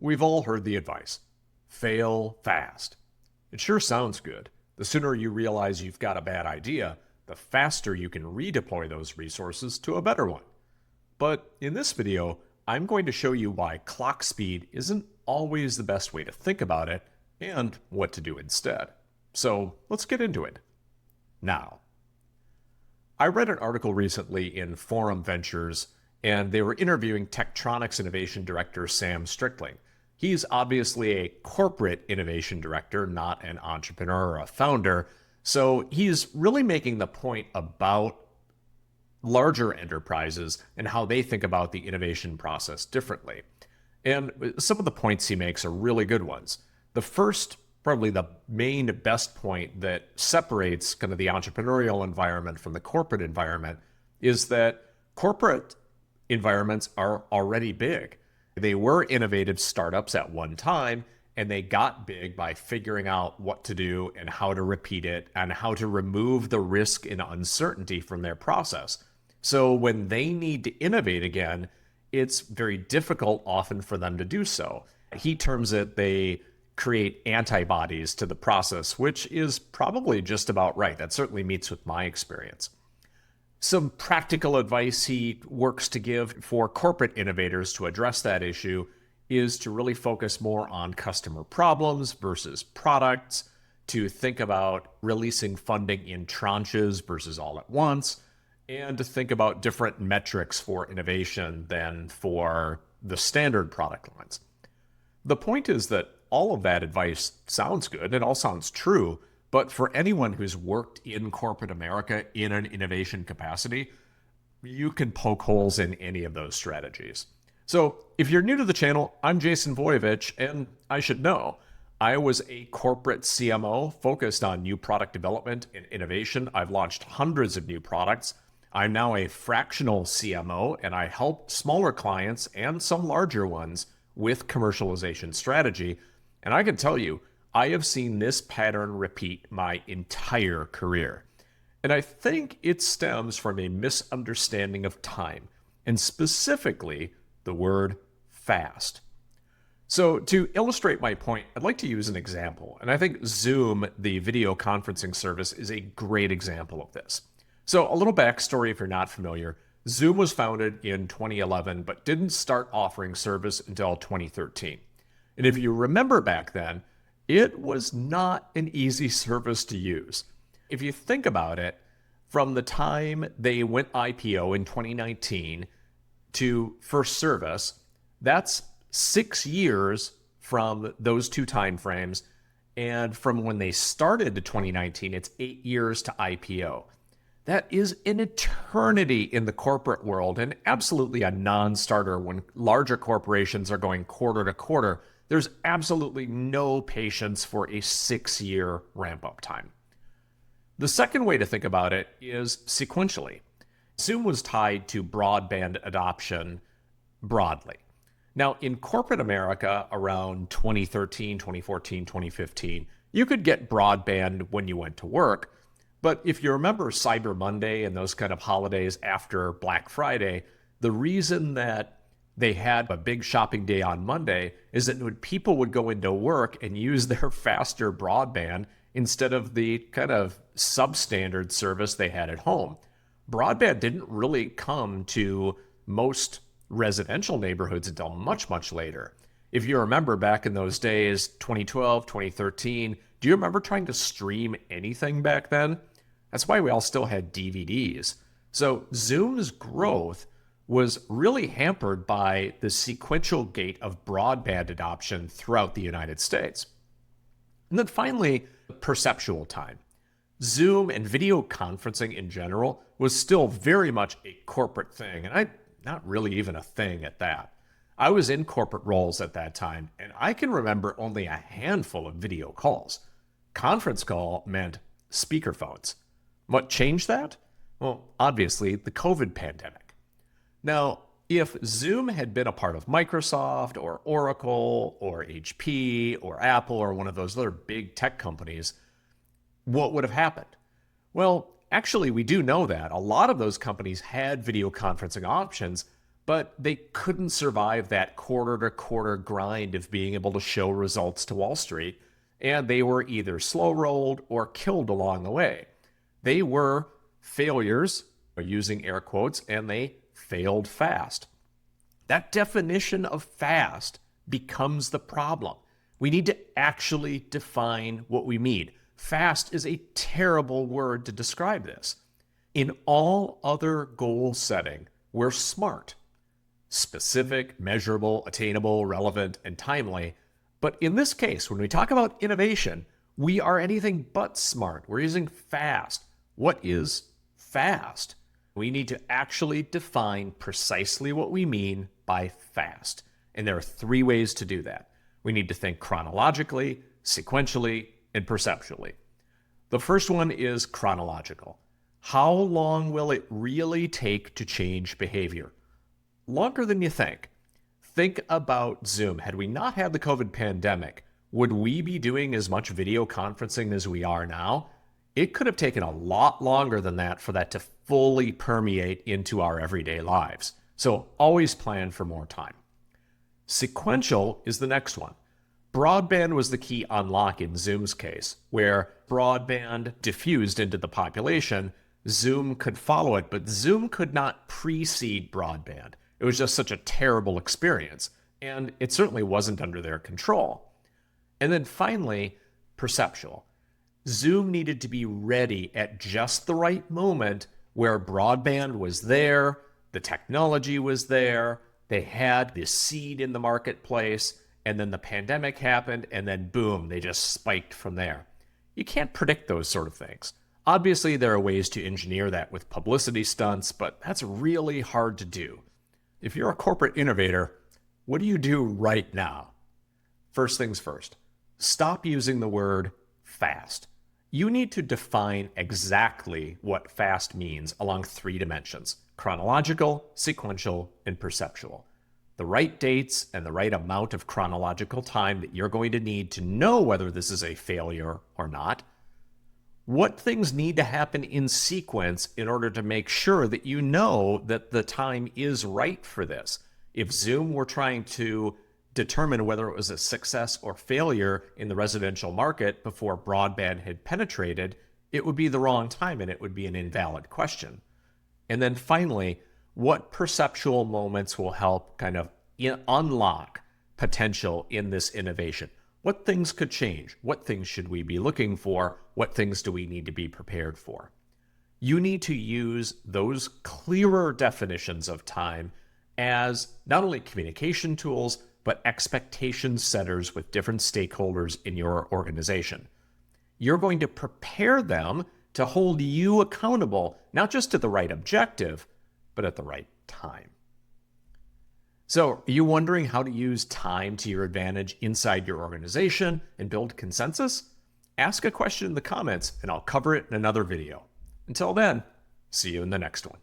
We've all heard the advice: fail fast. It sure sounds good. The sooner you realize you've got a bad idea, the faster you can redeploy those resources to a better one. But in this video, I'm going to show you why clock speed isn't always the best way to think about it and what to do instead. So let's get into it. Now, I read an article recently in Forum Ventures, and they were interviewing Tektronix Innovation Director Sam Strickling. He's obviously a corporate innovation director, not an entrepreneur or a founder. So he's really making the point about larger enterprises and how they think about the innovation process differently. And some of the points he makes are really good ones. The first, probably the main best point that separates kind of the entrepreneurial environment from the corporate environment is that corporate environments are already big. They were innovative startups at one time, and they got big by figuring out what to do and how to repeat it and how to remove the risk and uncertainty from their process. So when they need to innovate again, it's very difficult often for them to do so. He terms it, they create antibodies to the process, which is probably just about right. That certainly meets with my experience. Some practical advice he works to give for corporate innovators to address that issue is to really focus more on customer problems versus products, to think about releasing funding in tranches versus all at once, and to think about different metrics for innovation than for the standard product lines. The point is that all of that advice sounds good, it all sounds true, but for anyone who's worked in corporate America in an innovation capacity, you can poke holes in any of those strategies. So if you're new to the channel, I'm Jason Voiovich, and I should know, I was a corporate CMO focused on new product development and innovation. I've launched hundreds of new products. I'm now a fractional CMO, and I help smaller clients and some larger ones with commercialization strategy. And I can tell you, I have seen this pattern repeat my entire career. And I think it stems from a misunderstanding of time, and specifically the word fast. So to illustrate my point, I'd like to use an example. And I think Zoom, the video conferencing service, is a great example of this. So a little backstory if you're not familiar. Zoom was founded in 2011, but didn't start offering service until 2013. And if you remember back then, it was not an easy service to use. If you think about it, from the time they went IPO in 2019 to first service, that's 6 years from those two timeframes. And from when they started to 2019, it's 8 years to IPO. That is an eternity in the corporate world and absolutely a non-starter when larger corporations are going quarter to quarter. There's absolutely no patience for a 6-year ramp-up time. The second way to think about it is sequentially. Zoom was tied to broadband adoption broadly. Now, in corporate America around 2013, 2014, 2015, you could get broadband when you went to work. But if you remember Cyber Monday and those kind of holidays after Black Friday, the reason that they had a big shopping day on Monday is that when people would go into work and use their faster broadband instead of the kind of substandard service they had at home. Broadband didn't really come to most residential neighborhoods until much, much later. If you remember back in those days, 2012, 2013, do you remember trying to stream anything back then? That's why we all still had DVDs. So Zoom's growth was really hampered by the sequential gate of broadband adoption throughout the United States. And then finally, perceptual time. Zoom and video conferencing in general was still very much a corporate thing, and not really even a thing at that. I was in corporate roles at that time, and I can remember only a handful of video calls. Conference call meant speakerphones. What changed that? Well, obviously, the COVID pandemic. Now, if Zoom had been a part of Microsoft or Oracle or HP or Apple or one of those other big tech companies, what would have happened? Well, actually, we do know that. A lot of those companies had video conferencing options, but they couldn't survive that quarter-to-quarter grind of being able to show results to Wall Street, and they were either slow-rolled or killed along the way. They were failures, using air quotes, and they failed fast. That definition of fast becomes the problem. We need to actually define what we mean. Fast is a terrible word to describe this. In all other goal setting, we're smart. Specific, measurable, attainable, relevant, and timely. But in this case, when we talk about innovation, we are anything but smart. We're using fast. What is fast? We need to actually define precisely what we mean by fast. And there are three ways to do that. We need to think chronologically, sequentially, and perceptually. The first one is chronological. How long will it really take to change behavior? Longer than you think. Think about Zoom. Had we not had the COVID pandemic, would we be doing as much video conferencing as we are now? It could have taken a lot longer than that for that to fully permeate into our everyday lives. So always plan for more time. Sequential is the next one. Broadband was the key unlock in Zoom's case, where broadband diffused into the population. Zoom could follow it, but Zoom could not precede broadband. It was just such a terrible experience, and it certainly wasn't under their control. And then finally, perceptual. Zoom needed to be ready at just the right moment where broadband was there, the technology was there, they had this seed in the marketplace, and then the pandemic happened, and then boom, they just spiked from there. You can't predict those sort of things. Obviously, there are ways to engineer that with publicity stunts, but that's really hard to do. If you're a corporate innovator, what do you do right now? First things first, stop using the word fast. You need to define exactly what fast means along three dimensions: chronological, sequential, and perceptual. The right dates and the right amount of chronological time that you're going to need to know whether this is a failure or not. What things need to happen in sequence in order to make sure that you know that the time is right for this. If Zoom were trying to determine whether it was a success or failure in the residential market before broadband had penetrated, it would be the wrong time and it would be an invalid question. And then finally, what perceptual moments will help kind of unlock potential in this innovation? What things could change? What things should we be looking for? What things do we need to be prepared for? You need to use those clearer definitions of time as not only communication tools, but expectation setters with different stakeholders in your organization. You're going to prepare them to hold you accountable, not just to the right objective, but at the right time. So, are you wondering how to use time to your advantage inside your organization and build consensus? Ask a question in the comments and I'll cover it in another video. Until then, see you in the next one.